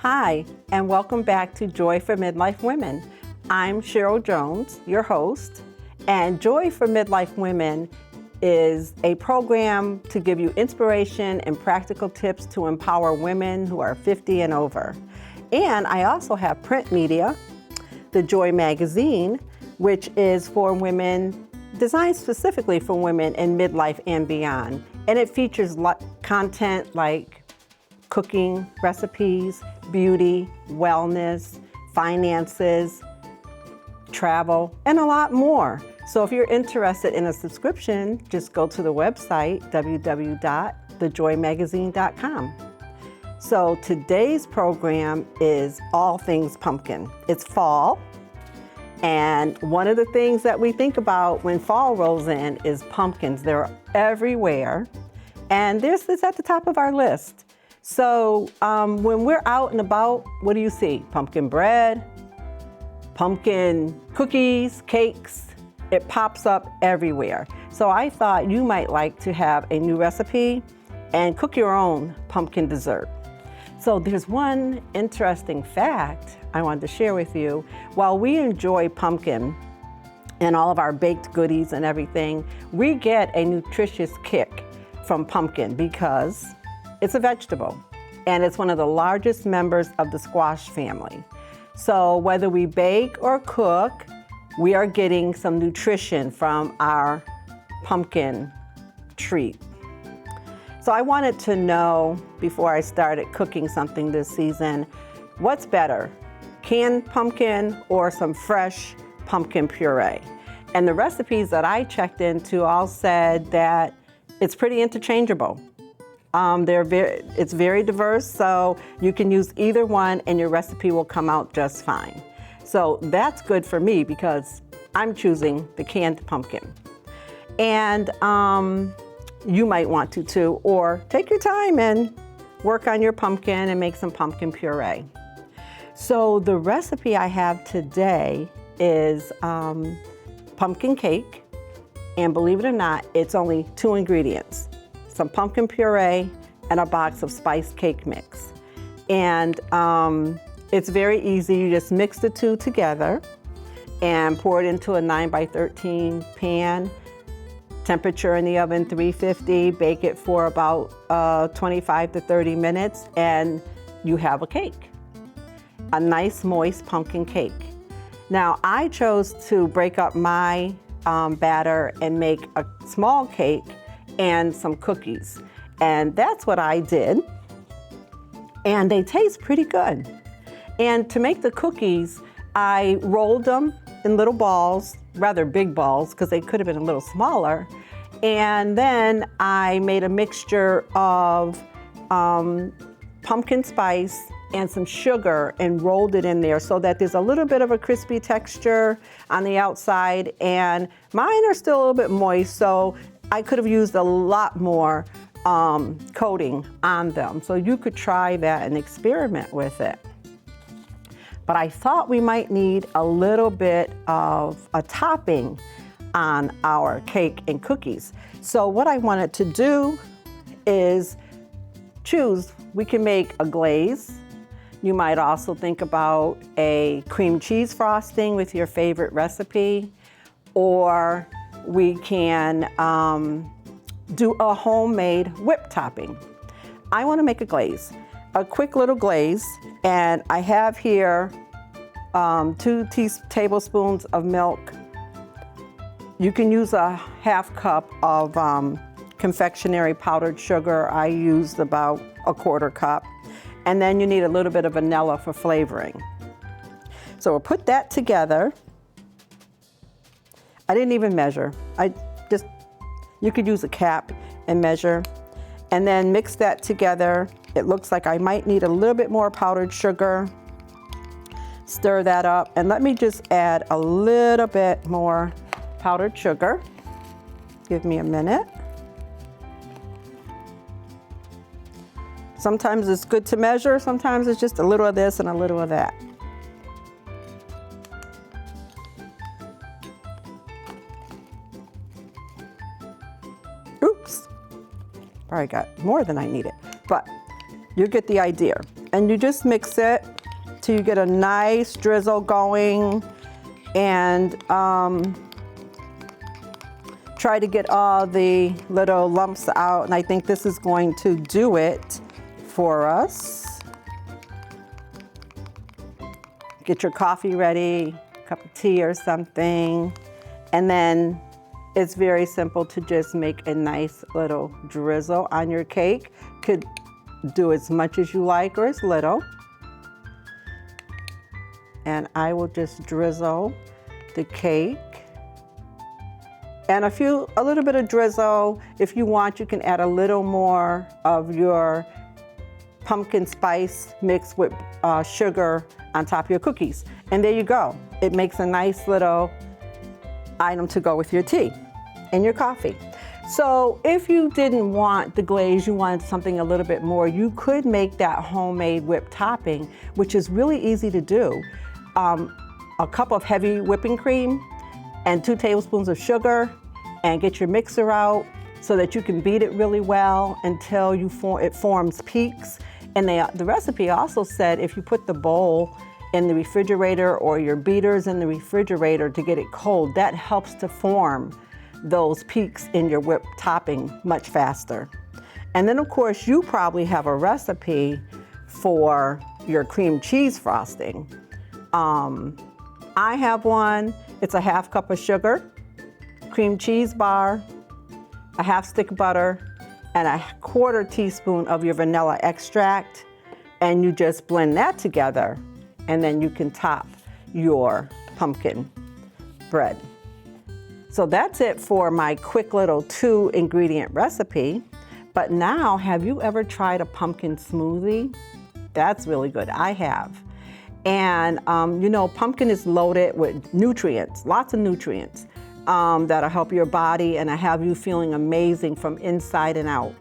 Hi, and welcome back to Joy for Midlife Women. I'm Cheryl Jones, your host, and Joy for Midlife Women is a program to give you inspiration and practical tips to empower women who are 50 and over. And I also have print media, the Joy magazine, which is for women, designed specifically for women in midlife and beyond. And it features content like cooking, recipes, beauty, wellness, finances, travel, and a lot more. So if you're interested in a subscription, just go to the website, www.thejoymagazine.com. So today's program is all things pumpkin. It's fall, and one of the things that we think about when fall rolls in is pumpkins. They're everywhere, and this is at the top of our list. So when we're out and about, what do you see? Pumpkin bread, pumpkin cookies, cakes. It pops up everywhere. So I thought you might like to have a new recipe and cook your own pumpkin dessert. So there's one interesting fact I wanted to share with you. While we enjoy pumpkin and all of our baked goodies and everything, we get a nutritious kick from pumpkin because it's a vegetable, and it's one of the largest members of the squash family. So whether we bake or cook, we are getting some nutrition from our pumpkin treat. So I wanted to know, before I started cooking something this season, what's better, canned pumpkin or some fresh pumpkin puree? And the recipes that I checked into all said that it's pretty interchangeable. It's very diverse, so you can use either one and your recipe will come out just fine. So that's good for me because I'm choosing the canned pumpkin. And you might want to too, or take your time and work on your pumpkin and make some pumpkin puree. So the recipe I have today is pumpkin cake, and believe it or not, it's only 2 ingredients. Some pumpkin puree and a box of spiced cake mix. And it's very easy. You just mix the two together and pour it into a 9x13 pan. Temperature in the oven 350. Bake it for about 25 to 30 minutes, and you have a cake. A nice moist pumpkin cake. Now I chose to break up my batter and make a small cake and some cookies. And that's what I did. And they taste pretty good. And to make the cookies, I rolled them in little balls, rather big balls, because they could have been a little smaller. And then I made a mixture of pumpkin spice and some sugar and rolled it in there so that there's a little bit of a crispy texture on the outside. And mine are still a little bit moist, so I could have used a lot more coating on them. So you could try that and experiment with it. But I thought we might need a little bit of a topping on our cake and cookies. So what I wanted to do is choose. We can make a glaze. You might also think about a cream cheese frosting with your favorite recipe, or we can do a homemade whipped topping. I want to make a glaze, a quick little glaze, and I have here 2 tablespoons of milk. You can use a half cup of confectionery powdered sugar. I used about a 1/4 cup. And then you need a little bit of vanilla for flavoring. So we'll put that together. I didn't even measure. You could use a cap and measure. And then mix that together. It looks like I might need a little bit more powdered sugar. Stir that up, and let me just add a little bit more powdered sugar. Give me a minute. Sometimes it's good to measure, sometimes it's just a little of this and a little of that. Oops, probably got more than I needed, but you get the idea. And you just mix it till you get a nice drizzle going, and try to get all the little lumps out. And I think this is going to do it for us. Get your coffee ready, cup of tea or something. And then it's very simple to just make a nice little drizzle on your cake. Could do as much as you like or as little. And I will just drizzle the cake. And a little bit of drizzle. If you want, you can add a little more of your pumpkin spice mixed with sugar on top of your cookies. And there you go. It makes a nice little item to go with your tea and your coffee. So if you didn't want the glaze, you wanted something a little bit more, you could make that homemade whipped topping, which is really easy to do. A cup of heavy whipping cream and 2 tablespoons of sugar, and get your mixer out so that you can beat it really well until it forms peaks. And the recipe also said if you put the bowl in the refrigerator or your beaters in the refrigerator to get it cold, that helps to form those peaks in your whipped topping much faster. And then of course you probably have a recipe for your cream cheese frosting. I have one. It's a 1/2 cup of sugar, cream cheese bar, a 1/2 stick of butter, and a 1/4 teaspoon of your vanilla extract. And you just blend that together, and then you can top your pumpkin bread. So that's it for my quick little 2-ingredient recipe. But now, have you ever tried a pumpkin smoothie? That's really good. I have. And you know, pumpkin is loaded with nutrients, lots of nutrients that'll help your body and have you feeling amazing from inside and out.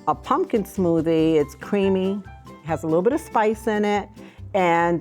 A pumpkin smoothie, it's creamy, has a little bit of spice in it, and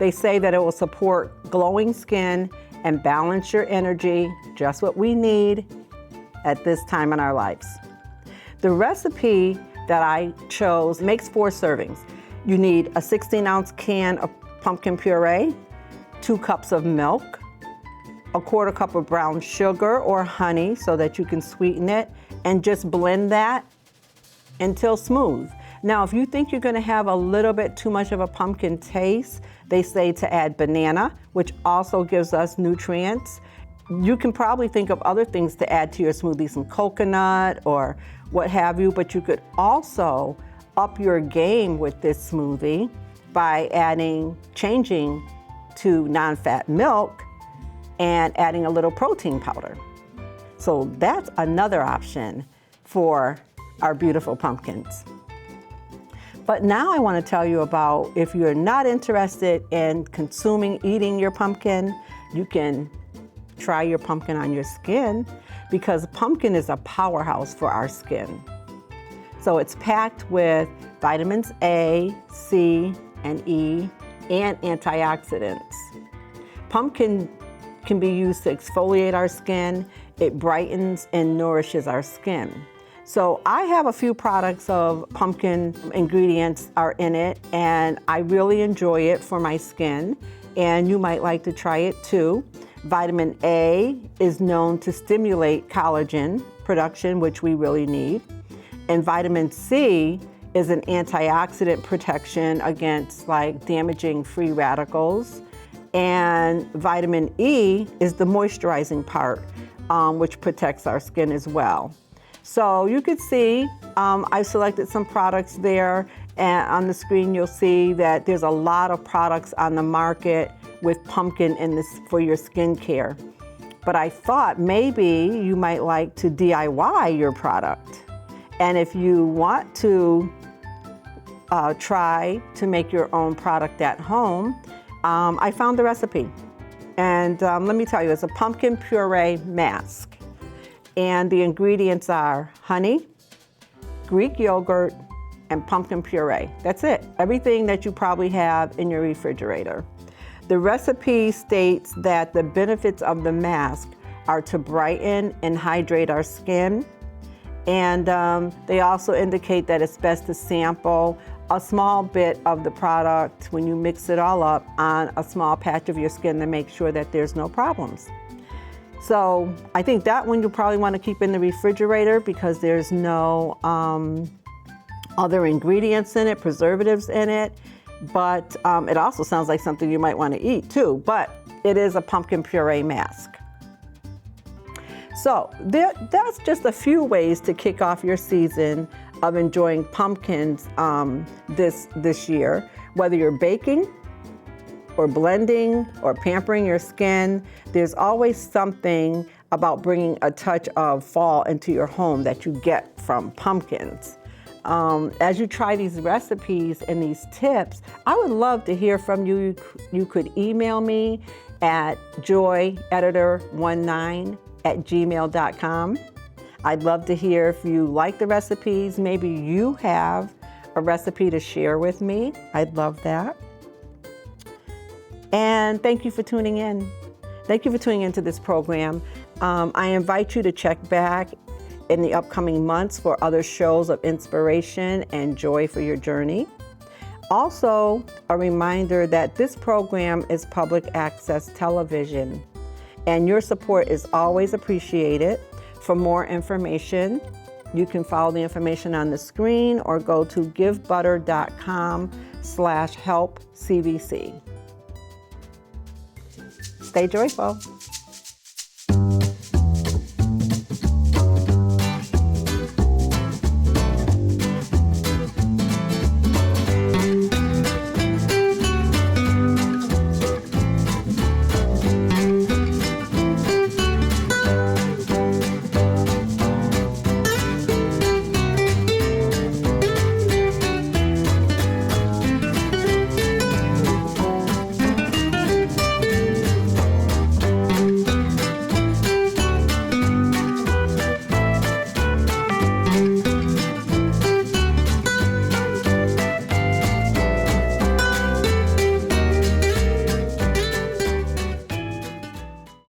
they say that it will support glowing skin and balance your energy, just what we need at this time in our lives. The recipe that I chose makes 4 servings. You need a 16-ounce can of pumpkin puree, 2 cups of milk, a 1/4 cup of brown sugar or honey so that you can sweeten it, and just blend that until smooth. Now, if you think you're gonna have a little bit too much of a pumpkin taste, they say to add banana, which also gives us nutrients. You can probably think of other things to add to your smoothie, some coconut or what have you, but you could also up your game with this smoothie by changing to non-fat milk and adding a little protein powder. So that's another option for our beautiful pumpkins. But now I want to tell you about, if you're not interested in eating your pumpkin, you can try your pumpkin on your skin, because pumpkin is a powerhouse for our skin. So it's packed with vitamins A, C, and E, and antioxidants. Pumpkin can be used to exfoliate our skin. It brightens and nourishes our skin. So I have a few products of pumpkin ingredients are in it, and I really enjoy it for my skin, and you might like to try it too. Vitamin A is known to stimulate collagen production, which we really need. And vitamin C is an antioxidant protection against damaging free radicals. And vitamin E is the moisturizing part, which protects our skin as well. So you could see, I selected some products there, and on the screen you'll see that there's a lot of products on the market with pumpkin in this for your skincare. But I thought maybe you might like to DIY your product. And if you want to try to make your own product at home, I found the recipe. And let me tell you, it's a pumpkin puree mask. And the ingredients are honey, Greek yogurt, and pumpkin puree. That's it. Everything that you probably have in your refrigerator. The recipe states that the benefits of the mask are to brighten and hydrate our skin. And they also indicate that it's best to sample a small bit of the product when you mix it all up on a small patch of your skin to make sure that there's no problems. So I think that one you'll probably want to keep in the refrigerator because there's no other ingredients in it, preservatives in it. But it also sounds like something you might want to eat too, but it is a pumpkin puree mask. So that's just a few ways to kick off your season of enjoying pumpkins this year, whether you're baking or blending or pampering your skin. There's always something about bringing a touch of fall into your home that you get from pumpkins. As you try these recipes and these tips, I would love to hear from you. You could email me at joyeditor19@gmail.com. I'd love to hear if you like the recipes. Maybe you have a recipe to share with me. I'd love that. And thank you for tuning in. Thank you for tuning into this program. I invite you to check back in the upcoming months for other shows of inspiration and joy for your journey. Also, a reminder that this program is public access television, and your support is always appreciated. For more information, you can follow the information on the screen or go to givebutter.com/helpcvc. Stay joyful.